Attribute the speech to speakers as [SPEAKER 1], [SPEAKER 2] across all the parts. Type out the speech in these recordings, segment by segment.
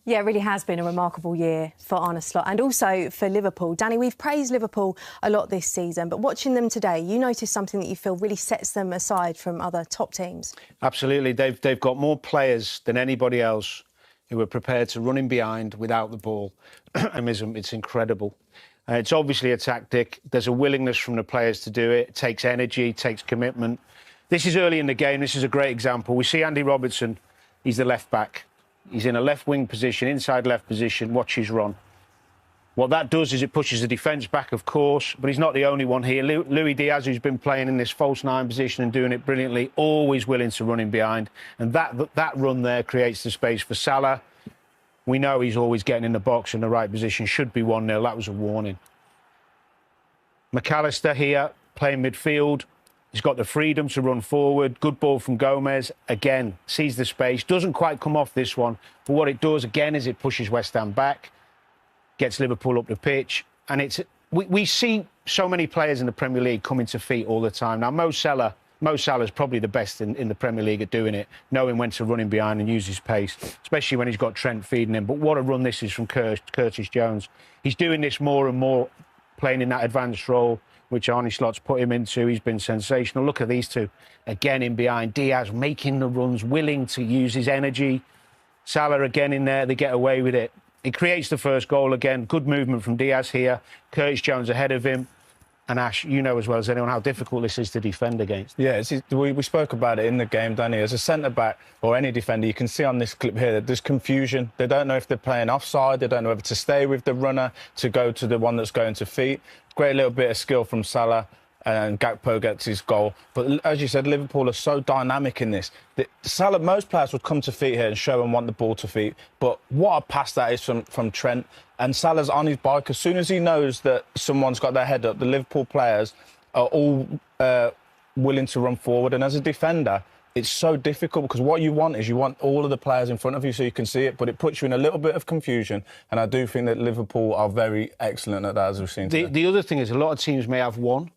[SPEAKER 1] Yeah, it really has been a remarkable year for Arne Slot and also for Liverpool. Danny, we've praised Liverpool a lot this season, but watching them today, you notice something that you feel really sets them aside from other top teams?
[SPEAKER 2] Absolutely. They've got more players than anybody else who are prepared to run in behind without the ball. It's incredible. It's obviously a tactic. There's a willingness from the players to do it. It takes energy, it takes commitment. This is early in the game. This is a great example. We see Andy Robertson. He's the left back. He's in a left wing position, inside left position. Watch his run. What that does is it pushes the defence back, of course, but he's not the only one here. Luis Diaz, who's been playing in this false nine position and doing it brilliantly, always willing to run in behind. And that run there creates the space for Salah. We know he's always getting in the box in the right position. Should be 1-0. That was a warning. McAllister here, playing midfield. He's got the freedom to run forward. Good ball from Gomez. Again, sees the space. Doesn't quite come off this one. But what it does, again, is it pushes West Ham back. Gets Liverpool up the pitch. And we see so many players in the Premier League coming to feet all the time. Now, Mo Salah is probably the best in the Premier League at doing it, knowing when to run in behind and use his pace, especially when he's got Trent feeding him. But what a run this is from Curtis Jones. He's doing this more and more, playing in that advanced role, which Arne Slot's put him into. He's been sensational. Look at these two, again in behind. Diaz making the runs, willing to use his energy. Salah again in there, they get away with it. He creates the first goal again. Good movement from Diaz here. Curtis Jones ahead of him. And Ash, you know as well as anyone how difficult this is to defend against.
[SPEAKER 3] Yeah, we spoke about it in the game, Danny. As a centre-back or any defender, you can see on this clip here that there's confusion. They don't know if they're playing offside. They don't know whether to stay with the runner, to go to the one that's going to feet. Great little bit of skill from Salah, and Gakpo gets his goal. But as you said, Liverpool are so dynamic in this. Salah, most players would come to feet here and show and want the ball to feet. But what a pass that is from Trent. And Salah's on his bike. As soon as he knows that someone's got their head up, the Liverpool players are all willing to run forward. And as a defender, it's so difficult because what you want is you want all of the players in front of you so you can see it, but it puts you in a little bit of confusion. And I do think that Liverpool are very excellent at that, as we've seen today.
[SPEAKER 2] The other thing is a lot of teams may have one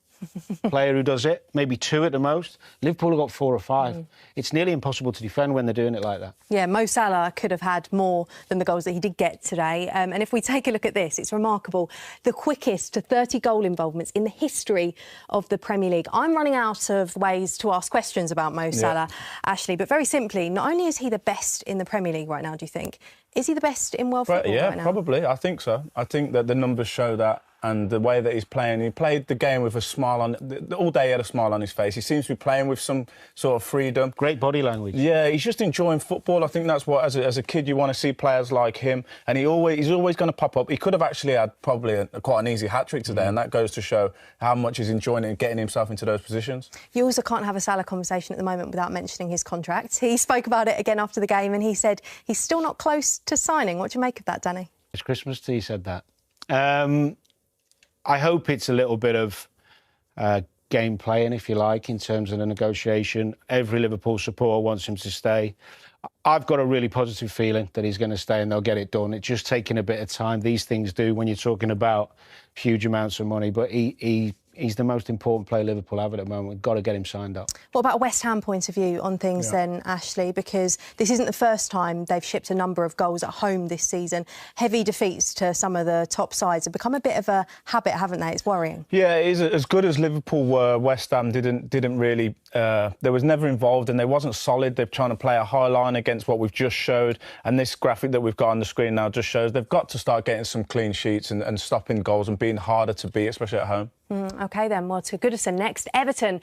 [SPEAKER 2] player who does it, maybe two at the most. Liverpool have got 4 or 5. It's nearly impossible to defend when they're doing it like that.
[SPEAKER 1] Yeah, Mo Salah could have had more than the goals that he did get today. And if we take a look at this, it's remarkable. The quickest to 30 goal involvements in the history of the Premier League. I'm running out of ways to ask questions about Mo Salah, Ashley, but very simply, not only is he the best in the Premier League right now, do you think, is he the best in world football right now?
[SPEAKER 3] Yeah, probably. I think so. I think that the numbers show that. And the way that he's playing, he played the game with a smile on... All day he had a smile on his face. He seems to be playing with some sort of freedom.
[SPEAKER 2] Great body language.
[SPEAKER 3] Yeah, he's just enjoying football. I think that's what, as a kid, you want to see players like him. And he's always going to pop up. He could have actually had probably quite an easy hat-trick today, and that goes to show how much he's enjoying it and getting himself into those positions.
[SPEAKER 1] You also can't have a Salah conversation at the moment without mentioning his contract. He spoke about it again after the game, and he said he's still not close to signing. What do you make of that, Danny?
[SPEAKER 2] It's Christmas Day, he said that. I hope it's a little bit of game playing, if you like, in terms of the negotiation. Every Liverpool supporter wants him to stay. I've got a really positive feeling that he's going to stay and they'll get it done. It's just taking a bit of time. These things do when you're talking about huge amounts of money. But he's the most important player Liverpool have at the moment. We've got to get him signed up. What
[SPEAKER 1] about a West Ham point of view on things then, Ashley? Because this isn't the first time they've shipped a number of goals at home this season. Heavy defeats to some of the top sides have become a bit of a habit, haven't they? It's worrying.
[SPEAKER 3] Yeah, it is. As good as Liverpool were, West Ham didn't really... they was never involved and they wasn't solid. They're trying to play a high line against what we've just showed. And this graphic that we've got on the screen now just shows they've got to start getting some clean sheets and stopping goals and being harder to beat, especially at home.
[SPEAKER 1] OK, then. Well, to Goodison next. Everton.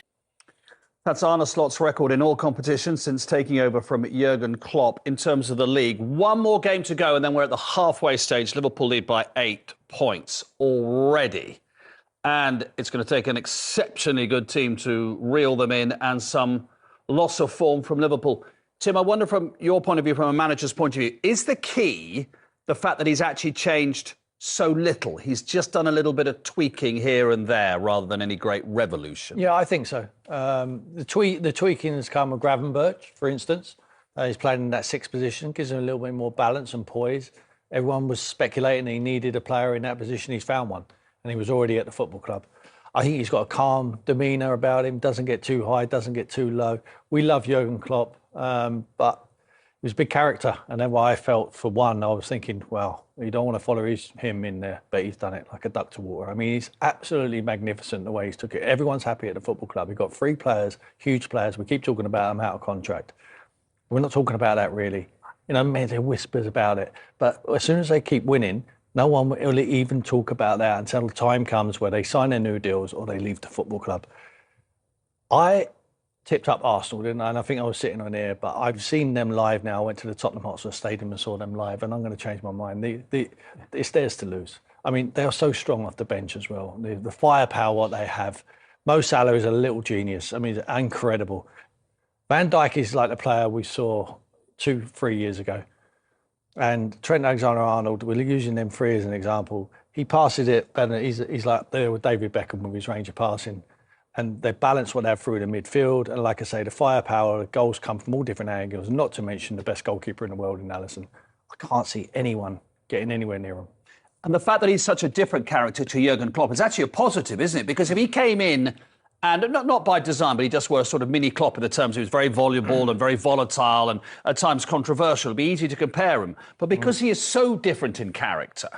[SPEAKER 4] That's Arne Slot's record in all competitions since taking over from Jurgen Klopp in terms of the league. One more game to go and then we're at the halfway stage. Liverpool lead by 8 points already. And it's going to take an exceptionally good team to reel them in and some loss of form from Liverpool. Tim, I wonder from your point of view, from a manager's point of view, is the key the fact that he's actually changed so little? He's just done a little bit of tweaking here and there rather than any great revolution.
[SPEAKER 5] Yeah, I think so. The tweaking has come with Gravenberch, for instance. He's playing in that 6th position, gives him a little bit more balance and poise. Everyone was speculating he needed a player in that position. He's found one, and he was already at the football club. I think he's got a calm demeanour about him, doesn't get too high, doesn't get too low. We love Jurgen Klopp, but was a big character. And then what I felt, for one, I was thinking, well, you don't want to follow him in there, but he's done it like a duck to water. I mean, he's absolutely magnificent the way he's took it. Everyone's happy at the football club. We've got 3 players, huge players. We keep talking about them out of contract. We're not talking about that really. You know, maybe there are whispers about it. But as soon as they keep winning, no one will even talk about that until the time comes where they sign their new deals or they leave the football club. I tipped up Arsenal, didn't I? And I think I was sitting on here, but I've seen them live now. I went to the Tottenham Hotspur Stadium and saw them live, and I'm going to change my mind. It's theirs to lose. I mean, they are so strong off the bench as well. The firepower what they have. Mo Salah is a little genius. I mean, incredible. Van Dijk is like the player we saw 2-3 years ago. And Trent Alexander-Arnold, we're using them 3 as an example. He passes it better. He's like there with David Beckham with his range of passing. And they balance what they have through the midfield. And like I say, the firepower, the goals come from all different angles, not to mention the best goalkeeper in the world in Alisson. I can't see anyone getting anywhere near him.
[SPEAKER 4] And the fact that he's such a different character to Jurgen Klopp is actually a positive, isn't it? Because if he came in, and not by design, but he just were a sort of mini Klopp in the terms he was very voluble and very volatile and at times controversial, it'd be easy to compare him. But because he is so different in character,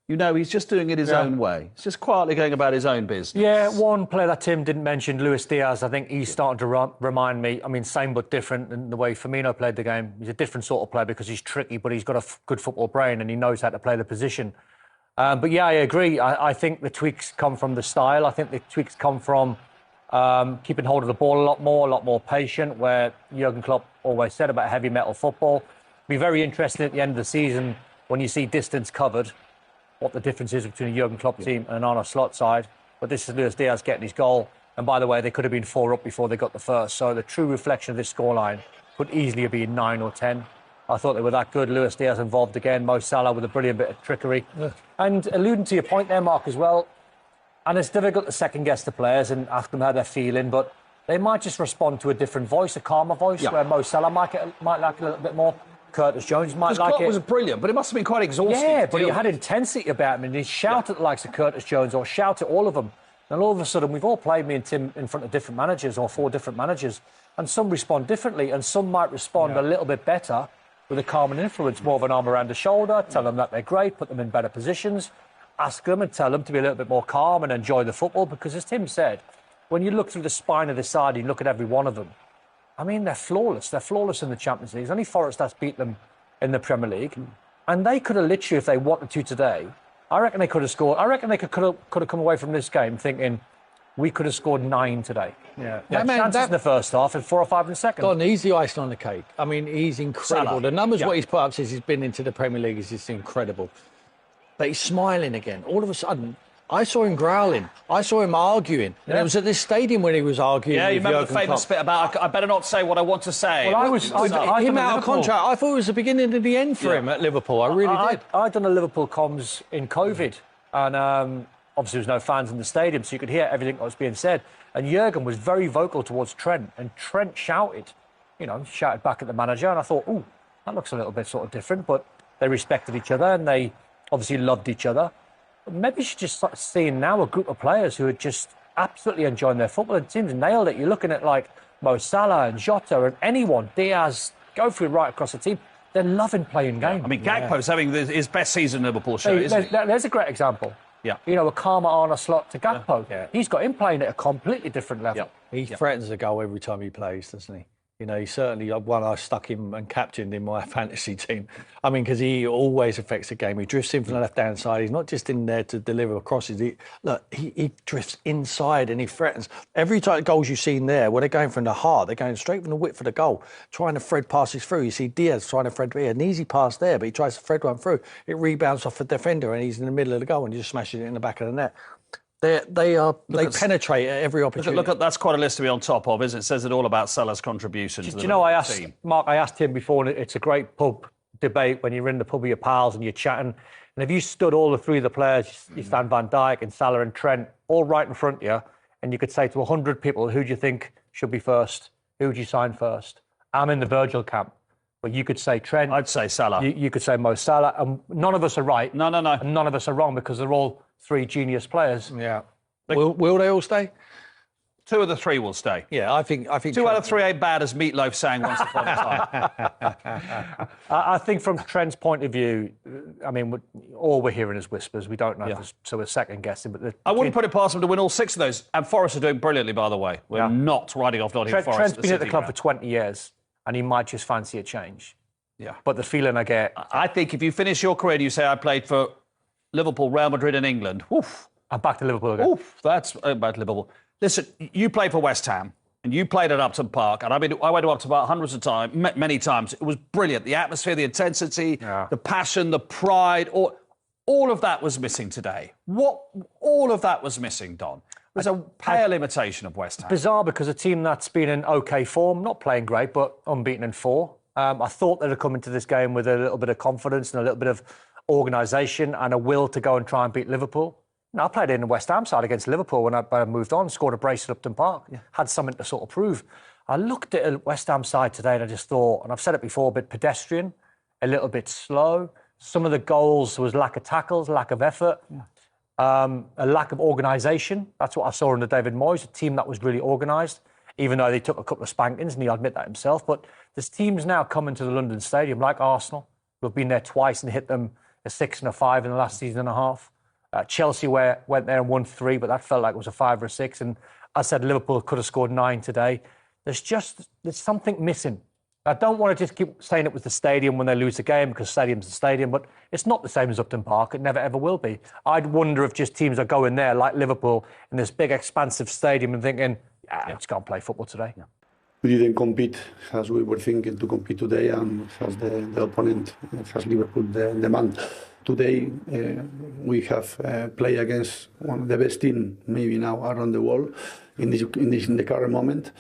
[SPEAKER 4] you know, he's just doing it his own way. He's just quietly going about his own business.
[SPEAKER 6] Yeah, one player that Tim didn't mention, Luis Diaz, I think he's starting to remind me, I mean, same but different in the way Firmino played the game. He's a different sort of player because he's tricky, but he's got a good football brain and he knows how to play the position. But yeah, I agree. I think the tweaks come from the style. I think the tweaks come from keeping hold of the ball a lot more patient, where Jurgen Klopp always said about heavy metal football. Be very interesting at the end of the season when you see distance covered, what the difference is between a Jurgen Klopp team and an Arne Slot side. But this is Luis Diaz getting his goal. And by the way, they could have been 4 up before they got the first. So the true reflection of this scoreline could easily have been 9 or 10. I thought they were that good. Luis Diaz involved again. Mo Salah with a brilliant bit of trickery. Yeah. And alluding to your point there, Mark, as well, and it's difficult to second-guess the players and ask them how they're feeling, but they might just respond to a different voice, a calmer voice, where Mo Salah might like it a little bit more. Curtis Jones might like it.
[SPEAKER 4] Klopp was brilliant, but it must have been quite exhausting.
[SPEAKER 6] Yeah, but he had intensity about him, and he'd shout at the likes of Curtis Jones or shout at all of them. And all of a sudden, we've all played, me and Tim, in front of different managers or 4 different managers, and some respond differently, and some might respond a little bit better with a calming influence, more of an arm around the shoulder, tell them that they're great, put them in better positions, ask them and tell them to be a little bit more calm and enjoy the football, because as Tim said, when you look through the spine of the side, you look at every one of them, I mean, they're flawless. They're flawless in the Champions League. It's only Forest that's beat them in the Premier League. And they could have literally, if they wanted to today, I reckon they could have scored. I reckon they could have come away from this game thinking, we could have scored 9 today. Yeah, chances in the first half and 4 or 5 in the second.
[SPEAKER 5] Got an easy icing on the cake. I mean, he's incredible.
[SPEAKER 4] Salah.
[SPEAKER 5] The numbers what he's put up since he's been into the Premier League is just incredible. But he's smiling again. All of a sudden, I saw him growling. I saw him arguing. And it was at this stadium when he was arguing.
[SPEAKER 4] Yeah, you remember
[SPEAKER 5] Jurgen
[SPEAKER 4] the famous
[SPEAKER 5] Klopp.
[SPEAKER 4] bit about, I better not say what I want to say.
[SPEAKER 6] Well,
[SPEAKER 5] him out of contract. I thought it was the beginning and the end for him at Liverpool. I really did.
[SPEAKER 6] I'd done a Liverpool comms in COVID. And obviously there was no fans in the stadium, so you could hear everything that was being said. And Jurgen was very vocal towards Trent. And Trent shouted back at the manager. And I thought, ooh, that looks a little bit sort of different. But they respected each other and they obviously loved each other. Maybe you should just start seeing now a group of players who are just absolutely enjoying their football. And Tim's nailed it. You're looking at like Mo Salah and Jota and anyone, Diaz, go through right across the team. They're loving playing games.
[SPEAKER 4] I mean, Gakpo's having his best season in Liverpool show, isn't he?
[SPEAKER 6] There's a great example.
[SPEAKER 4] Yeah.
[SPEAKER 6] You know, a calmer Arne Slot to Gakpo. Yeah. He's got him playing at a completely different level.
[SPEAKER 5] He threatens a goal every time he plays, doesn't he? You know, he certainly, I stuck him and captained in my fantasy team. I mean, because he always affects the game. He drifts in from the left-hand side. He's not just in there to deliver crosses. He drifts inside and he threatens. Every time goals you've seen there, where they're going from the heart, they're going straight from the width of the goal, trying to thread passes through. You see Diaz trying to thread through. An easy pass there, but he tries to thread one through. It rebounds off a defender and he's in the middle of the goal and he just smashes it in the back of the net. They penetrate at every opportunity.
[SPEAKER 4] Look at that's quite a list to be on top of, isn't it? It says it all about Salah's contribution to the team.
[SPEAKER 6] I asked him before, and it's a great pub debate when you're in the pub with your pals and you're chatting. And if you stood all the 3 of the players, you stand Van Dijk and Salah and Trent, all right in front of you, and you could say to 100 people, who do you think should be first? Who would you sign first? I'm in the Virgil camp. But you could say Trent.
[SPEAKER 4] I'd say Salah.
[SPEAKER 6] You could say Mo Salah. And none of us are right.
[SPEAKER 4] No.
[SPEAKER 6] And none of us are wrong because they're all 3 genius players.
[SPEAKER 5] Yeah. Will they all stay?
[SPEAKER 4] 2 of the 3 will stay.
[SPEAKER 5] Yeah, I think
[SPEAKER 4] 2 out of 3 ain't bad, as Meatloaf sang once upon a time.
[SPEAKER 6] I think from Trent's point of view, I mean, all we're hearing is whispers. We don't know, so we're second guessing. But
[SPEAKER 4] I wouldn't put it past him to win all 6 of those. And Forest are doing brilliantly, by the way. We're not riding off Nottingham Forest.
[SPEAKER 6] Trent's been at the club for 20 years, and he might just fancy a change.
[SPEAKER 4] Yeah.
[SPEAKER 6] But the feeling I get...
[SPEAKER 4] I think if you finish your career and you say, I played for Liverpool, Real Madrid and England, oof.
[SPEAKER 6] I'm back to Liverpool again.
[SPEAKER 4] Oof, that's about Liverpool. Listen, you played for West Ham and you played at Upton Park, and I went to Upton Park hundreds of times, many times. It was brilliant. The atmosphere, the intensity, the passion, the pride, all of that was missing today. All of that was missing, Don. It was a pale imitation of West Ham.
[SPEAKER 6] Bizarre, because a team that's been in OK form, not playing great, but unbeaten in 4. I thought they'd have come into this game with a little bit of confidence and a little bit of organisation and a will to go and try and beat Liverpool. I played in the West Ham side against Liverpool when I moved on, scored a brace at Upton Park, had something to sort of prove. I looked at a West Ham side today and I just thought, and I've said it before, a bit pedestrian, a little bit slow. Some of the goals was lack of tackles, lack of effort, a lack of organisation. That's what I saw under David Moyes, a team that was really organised, even though they took a couple of spankings, and he'll admit that himself. But there's teams now coming to the London Stadium, like Arsenal, who have been there twice and hit them a 6 and a 5 in the last season and a half. Chelsea went there and won 3, but that felt like it was a 5 or a 6. And I said Liverpool could have scored 9 today. There's something missing. I don't want to just keep saying it was the stadium when they lose the game, because stadium's the stadium, but it's not the same as Upton Park. It never, ever will be. I'd wonder if just teams are going there, like Liverpool, in this big, expansive stadium and thinking, let's go and play football today. Yeah.
[SPEAKER 7] We didn't compete as we were thinking to compete today, and as the opponent, as Liverpool, the demand. Today, we have played against one of the best teams maybe now around the world in the current moment.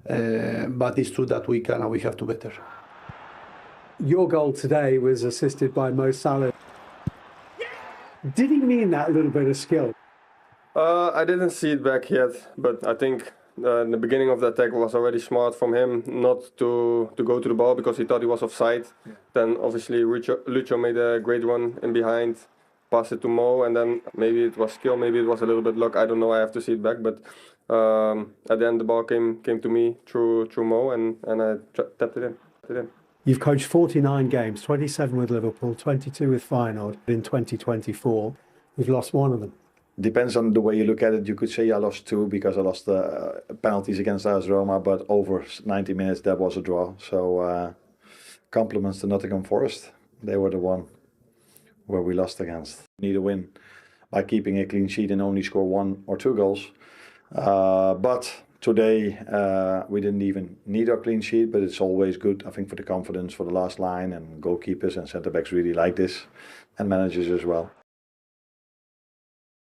[SPEAKER 7] But it's true that we have to better.
[SPEAKER 8] Your goal today was assisted by Mo Salah. Did he mean that little bit of skill?
[SPEAKER 9] I didn't see it back yet, but I think the beginning of the attack was already smart from him not to go to the ball because he thought he was offside. Yeah. Then obviously Lucho made a great run in behind, passed it to Mo, and then maybe it was skill, maybe it was a little bit luck. I don't know. I have to see it back, but at the end the ball came to me through Mo, and I tapped it in.
[SPEAKER 8] You've coached 49 games, 27 with Liverpool, 22 with Feyenoord in 2024. You've lost 1 of them.
[SPEAKER 10] Depends on the way you look at it. You could say I lost 2 because I lost the penalties against AS Roma, but over 90 minutes that was a draw. So compliments to Nottingham Forest. They were the one where we lost against. Need a win by keeping a clean sheet and only score 1 or 2 goals. But today we didn't even need our clean sheet, but it's always good, I think, for the confidence for the last line, and goalkeepers and centre-backs really like this, and managers as well.